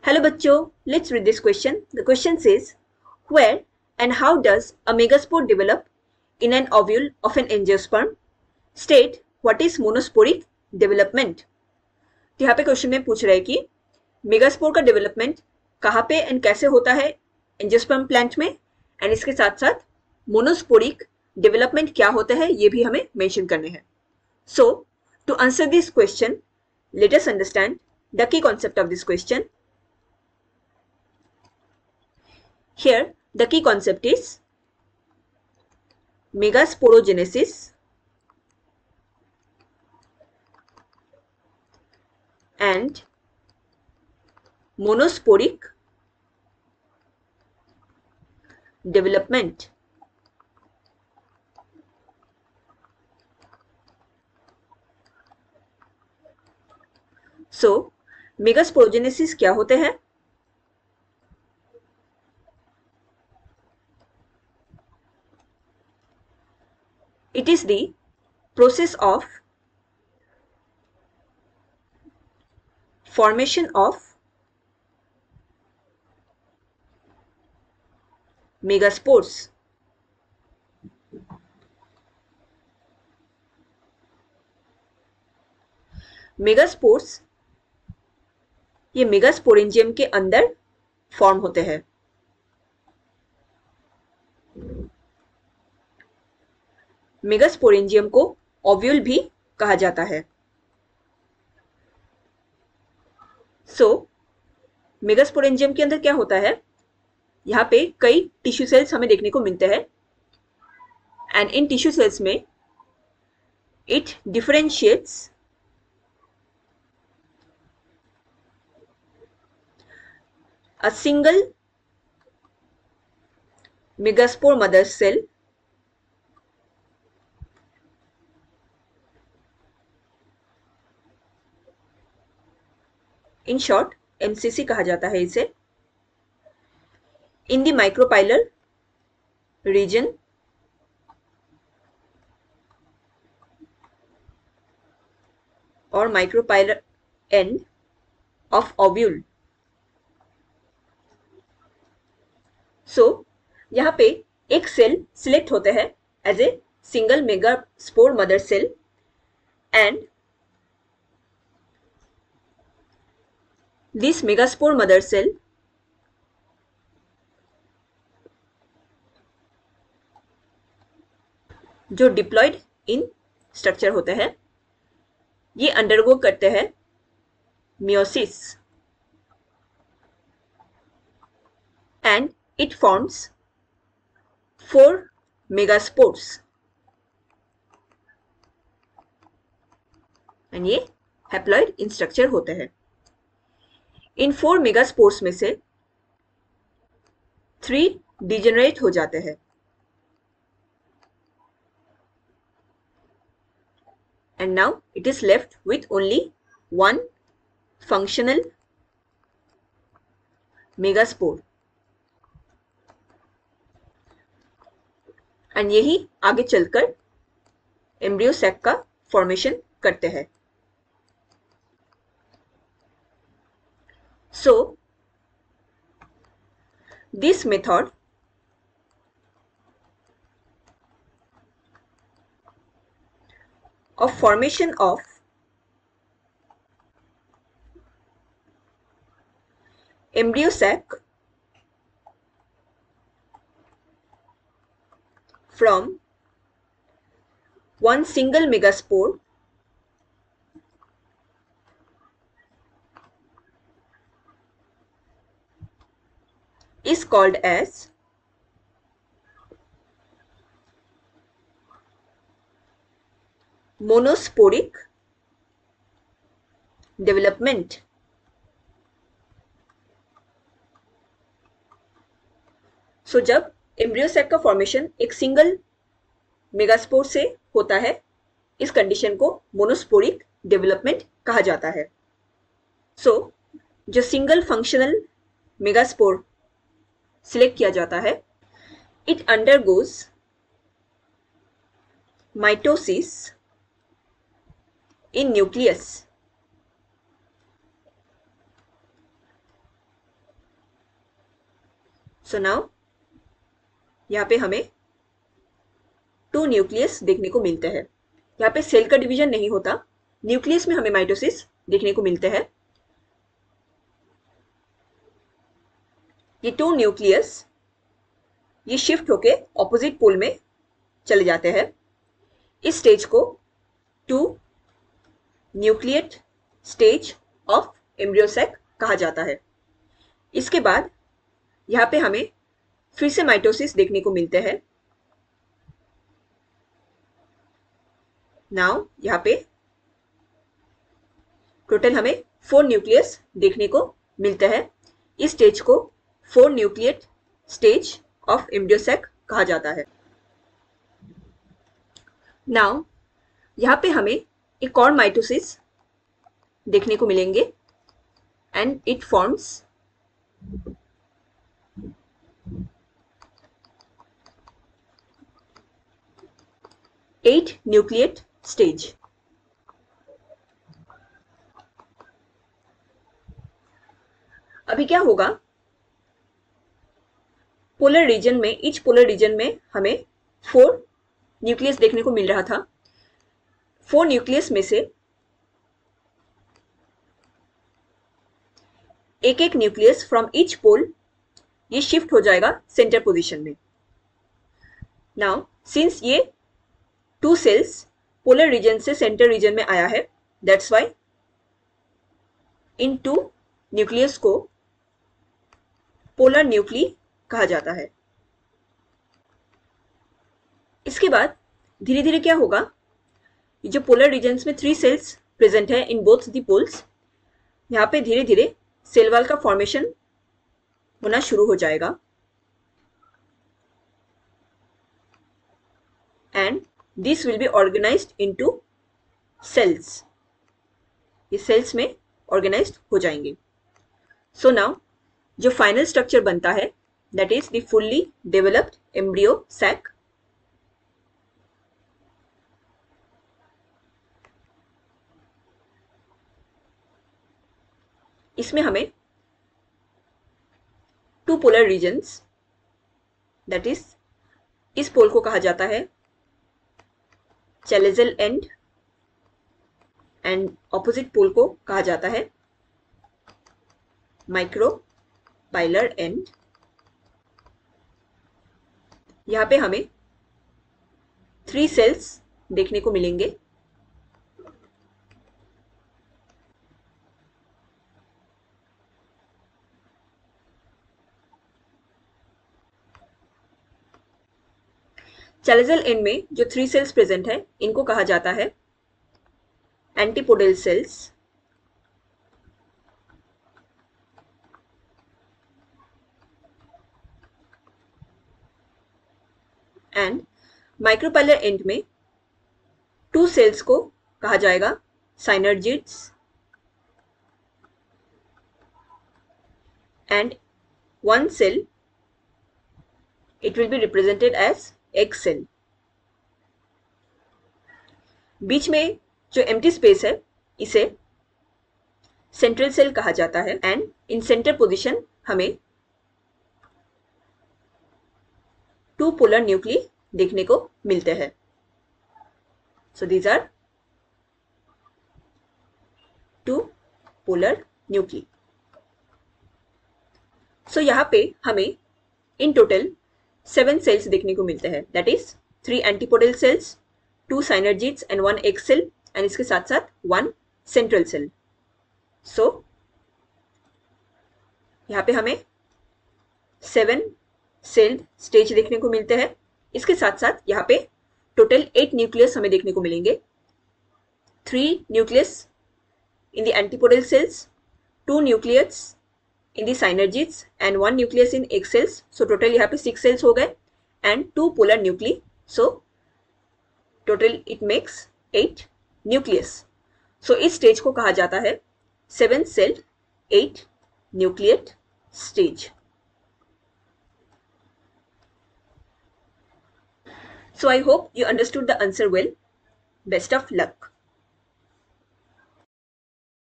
Hello bachcho, let's read this question. The question says, where and how does a megaspore develop in an ovule of an angiosperm? State what is monosporic development. तो यहाँ पे question में पूछ रहा है कि megaspore का development कहाँ पे एंड कैसे होता है एंजियोस्पर्म प्लांट में, एंड इसके साथ साथ मोनोस्पोरिक डेवलपमेंट क्या होता है ये भी हमें मेंशन करने हैं. So to answer this question, let us understand the key concept of this question. Here, the key concept is megasporogenesis and monosporic development. So, megasporogenesis क्या होते हैं? It is the process of formation of megaspores. Megaspores ये megasporangium के अंदर form होते हैं. Megasporangium को ovule भी कहा जाता है. सो मेगास्पोरेंजियम के अंदर क्या होता है, यहाँ पे कई टिश्यू सेल्स हमें देखने को मिलते हैं, एंड इन टिश्यू सेल्स में it differentiates a single megaspore mother cell in short MCC कहा जाता है इसे, in the micropylar region or micropylar end of ovule. सो यहाँ पे एक सेल सिलेक्ट होते हैं as a single megaspore mother cell, and this megaspore mother cell जो डिप्लॉयड इन स्ट्रक्चर होते हैं, ये अंडरगो करते हैं meiosis, and it forms 4 megaspores, and ये haploid in structure होते हैं. इन 4 मेगास्पोर्स में से 3 डिजेनरेट हो जाते हैं, and now it is left with only 1 functional megaspore. And यही आगे चलकर एम्ब्रियो सैक का फॉर्मेशन करते हैं. So this method of formation of embryo sac from one single megaspore is called as monosporic development. सो जब एम्ब्रियो सैक का formation एक single megaspore से होता है, इस कंडीशन को मोनोस्पोरिक डेवलपमेंट कहा जाता है. सो जो सिंगल फंक्शनल मेगास्पोर सिलेक्ट किया जाता है, it undergoes mitosis in nucleus, so now यहाँ पे हमें 2 न्यूक्लियस देखने को मिलते हैं। यहाँ पे सेल का डिवीजन नहीं होता, न्यूक्लियस में हमें माइटोसिस देखने को मिलते हैं। ये 2 न्यूक्लियस ये शिफ्ट होके ऑपोजिट पोल में चले जाते हैं। इस स्टेज को 2 nucleate stage of embryo sac कहा जाता है। इसके बाद यहाँ पे हमें फिर से माइटोसिस देखने को मिलते हैं। नाउ यहाँ पे टोटल हमें 4 न्यूक्लियस देखने को मिलते हैं। इस स्टेज को 4 nucleate stage of embryo sac कहा जाता है। नाउ यहाँ पे हमें एक और माइटोसिस देखने को मिलेंगे and it forms 8 nucleate stage. अभी क्या होगा, पोलर रीजन में, ईच पोलर रीजन में हमें 4 न्यूक्लियस देखने को मिल रहा था। 4 न्यूक्लियस में से एक एक न्यूक्लियस फ्रॉम ईच पोल ये शिफ्ट हो जाएगा सेंटर पोजीशन में। नाउ सिंस ये 2 सेल्स पोलर रीजन से सेंटर रीजन में आया है, दैट्स वाई इन 2 न्यूक्लियस को पोलर न्यूक्ली कहा जाता है। इसके बाद धीरे धीरे क्या होगा, जो पोलर रीजन्स में 3 सेल्स प्रेजेंट है इन बोथ द पोल्स, यहाँ पे धीरे धीरे सेल वॉल का फॉर्मेशन होना शुरू हो जाएगा and this will be organized into cells. ये सेल्स में ऑर्गेनाइज्ड हो जाएंगे। सो नाउ जो फाइनल स्ट्रक्चर बनता है that is the fully developed embryo sac. इसमें हमें 2 पोलर रीजन्स, दैट इज इस पोल को कहा जाता है chalazal and and opposite pole को कहा जाता है माइक्रोपाइलर एंड। यहाँ पे हमें 3 सेल्स देखने को मिलेंगे। चैलेजल एंड में जो 3 सेल्स प्रेजेंट है इनको कहा जाता है antipodal cells and micropylar end में 2 सेल्स को कहा जाएगा synergids and 1 cell it will be represented as egg cell। बीच में जो एम्प्टी स्पेस है इसे सेंट्रल सेल कहा जाता है एंड इन सेंटर पोजीशन हमें 2 पोलर न्यूक्ली देखने को मिलते हैं। So these are 2 polar nuclei. So यहाँ पे हमें इन टोटल 7 सेल्स देखने को मिलते हैं, that is 3 antipodal cells, 2 synergids and 1 egg cell and इसके साथ साथ 1 सेंट्रल सेल। सो यहाँ पे हमें 7 सेल स्टेज देखने को मिलते हैं। इसके साथ साथ यहाँ पे टोटल 8 न्यूक्लियस हमें देखने को मिलेंगे। 3 nucleus in the antipodal cells, 2 nucleus in the synergids and 1 nucleus in egg cells। so total यहाँ पे 6 cells हो गए and 2 polar nuclei, so total it makes 8 nucleus। so इस stage को कहा जाता है 7 celled 8 nucleate stage। so I hope you understood the answer well। best of luck।